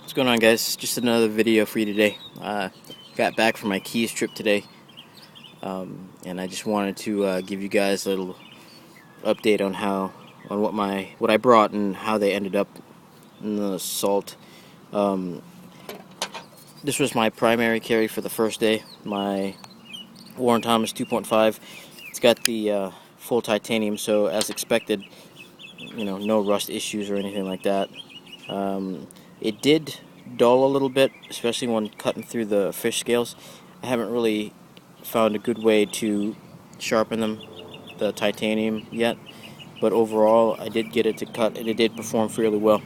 What's going on, guys? Just another video for you today. Got back from my Keys trip today, and I just wanted to give you guys a little update on what I brought and how they ended up in the salt. This was my primary carry for the first day. My Warren Thomas 2.5. It's got the full titanium, so as expected, no rust issues or anything like that. It did dull a little bit, especially when cutting through the fish scales. I haven't really found a good way to sharpen them, the titanium, yet, but overall I did get it to cut and it did perform fairly well.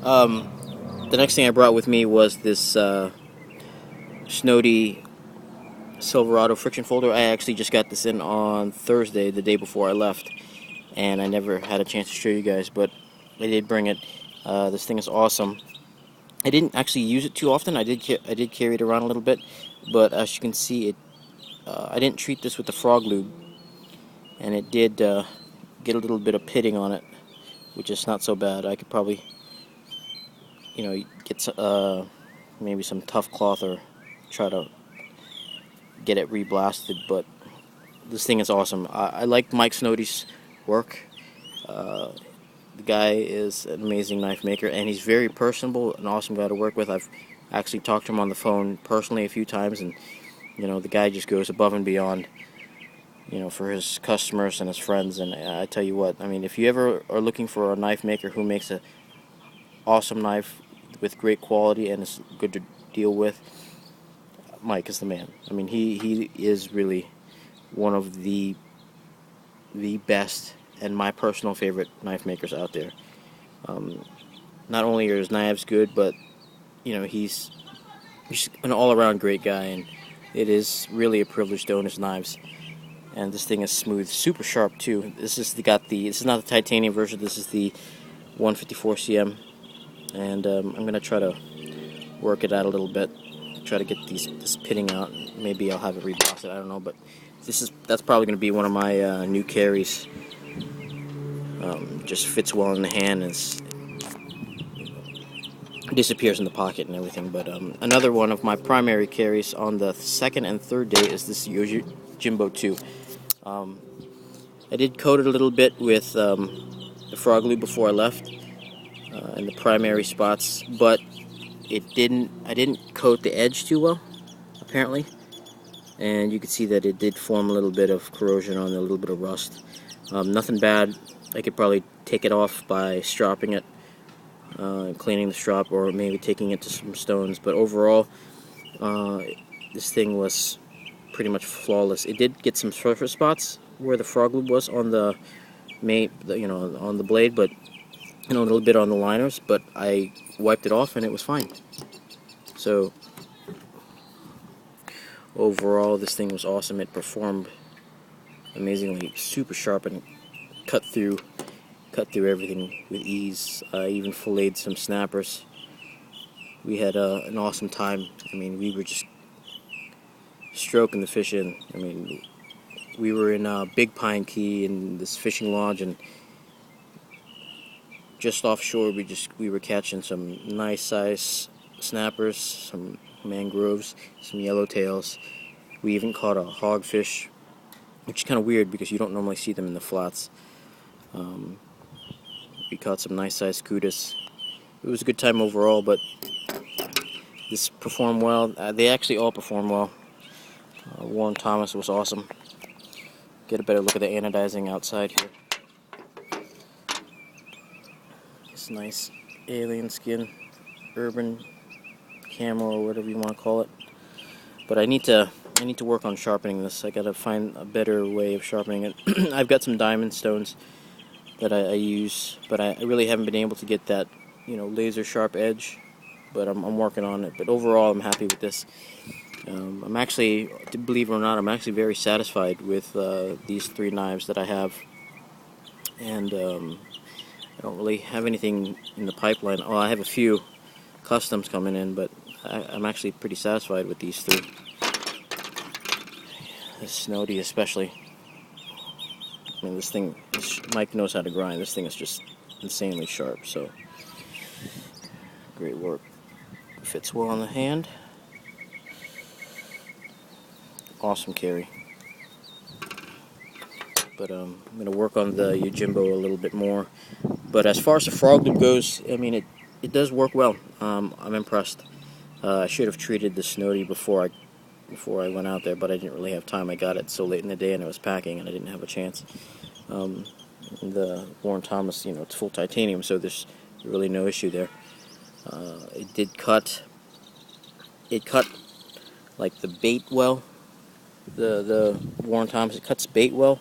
The next thing I brought with me was this Snody Silverado friction folder. I actually just got this in on Thursday, the day before I left, and I never had a chance to show you guys, but I did bring it. This thing is awesome. I didn't actually use it too often. I did carry it around a little bit, but as you can see, I didn't treat this with the frog lube, and it did get a little bit of pitting on it, which is not so bad. I could probably, get maybe some tough cloth or try to get it reblasted. But this thing is awesome. I like Mike Snody's work. The guy is an amazing knife maker, and he's very personable, an awesome guy to work with. I've actually talked to him on the phone personally a few times, and the guy just goes above and beyond, for his customers and his friends. And I tell you what, I mean, if you ever are looking for a knife maker who makes an awesome knife with great quality and is good to deal with, Mike is the man. I mean, he is really one of the best and my personal favorite knife makers out there. Not only are his knives good, but he's an all-around great guy, and it is really a privilege to own his knives. And this thing is smooth, super sharp too. This is not the titanium version. This is the 154 cm, and I'm gonna try to work it out a little bit, try to get this pitting out. Maybe I'll have it reblasted. I don't know, but that's probably gonna be one of my new carries. Just fits well in the hand and disappears in the pocket and everything. But another one of my primary carries on the second and third day is this Jimbo 2. I did coat it a little bit with the frog lube before I left in the primary spots, but I didn't coat the edge too well, apparently, and you could see that it did form a little bit of corrosion on it, a little bit of rust. Nothing bad. I could probably take it off by stropping it, cleaning the strop, or maybe taking it to some stones. But overall, this thing was pretty much flawless. It did get some surface spots where the frog lube was on the on the blade, but a little bit on the liners. But I wiped it off and it was fine. So overall, this thing was awesome. It performed amazingly, super sharp, and cut through everything with ease. I even filleted some snappers. We had an awesome time. I mean, we were just stroking the fish in. I mean, we were in Big Pine Key in this fishing lodge, and just offshore we were catching some nice size snappers, some mangroves, some yellowtails. We even caught a hogfish, which is kind of weird because you don't normally see them in the flats. We caught some nice sized cudas. It was a good time overall, but this performed well. They actually all performed well. Warren Thomas was awesome. Get a better look at the anodizing outside here. This nice alien skin, urban camo, or whatever you want to call it. But I need to work on sharpening this. I gotta find a better way of sharpening it. I've got some diamond stones that I use, but I really haven't been able to get that laser sharp edge. But I'm working on it. But overall, I'm happy with this. I'm actually, believe it or not, I'm actually very satisfied with these three knives that I have. And I don't really have anything in the pipeline. Well, I have a few customs coming in, but I'm actually pretty satisfied with these three. This Snody especially. I mean, this thing, Mike knows how to grind. This thing is just insanely sharp. So Great work. Fits well on the hand. Awesome carry. But I'm going to work on the Yojimbo a little bit more. But as far as the frog loop goes, I mean, it does work well. I'm impressed. I should have treated the Snody before I went out there, but I didn't really have time. I got it so late in the day and I was packing and I didn't have a chance. The Warren Thomas, it's full titanium, so there's really no issue there. It did cut. It cut like the bait well. The Warren Thomas, it cuts bait well,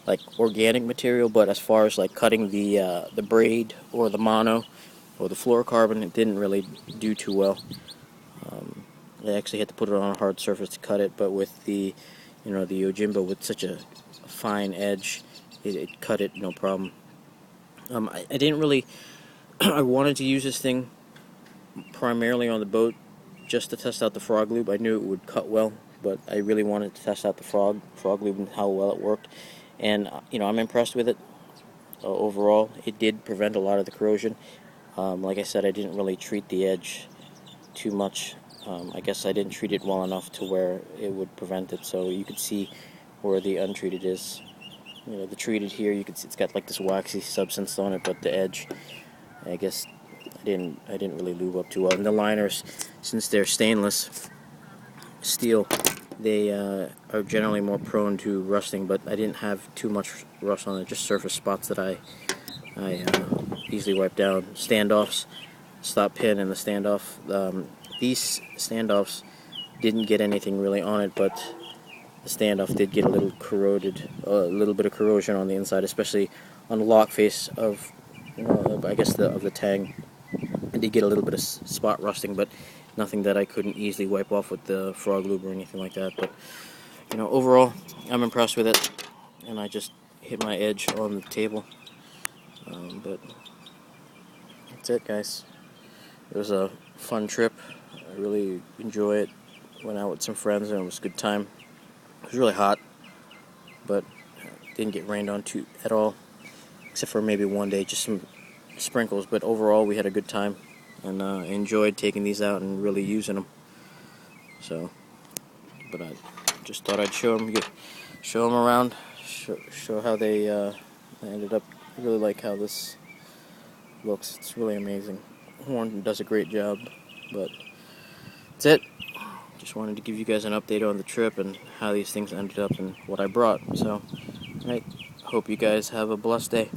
like organic material. But as far as like cutting the braid or the mono or the fluorocarbon, it didn't really do too well. I actually had to put it on a hard surface to cut it. But with the the Yojimbo with such a fine edge, it cut it no problem. I didn't really. I wanted to use this thing primarily on the boat just to test out the frog lube. I knew it would cut well, but I really wanted to test out the frog lube and how well it worked. And I'm impressed with it overall. It did prevent a lot of the corrosion. Like I said, I didn't really treat the edge too much. I guess I didn't treat it well enough to where it would prevent it. So you could see where the untreated is. The treated here, you can see it's got like this waxy substance on it, but the edge, I guess I didn't really lube up too well. And the liners, since they're stainless steel, they are generally more prone to rusting, but I didn't have too much rust on it, just surface spots that I easily wipe down. Standoffs, stop pin and the standoff, these standoffs didn't get anything really on it, but the standoff did get a little corroded, a little bit of corrosion on the inside, especially on the lock face of, I guess of the tang. I did get a little bit of spot rusting, but nothing that I couldn't easily wipe off with the frog lube or anything like that. But overall, I'm impressed with it, and I just hit my edge on the table. But that's it, guys. It was a fun trip. I really enjoy it. Went out with some friends, and it was a good time. It was really hot, but didn't get rained on at all, except for maybe one day, just some sprinkles. But overall, we had a good time, and enjoyed taking these out and really using them. So, but I just thought I'd show them around, show how they ended up. I really like how this looks. It's really amazing. Warren does a great job. But that's it. Just wanted to give you guys an update on the trip and how these things ended up and what I brought. So, alright, hope you guys have a blessed day.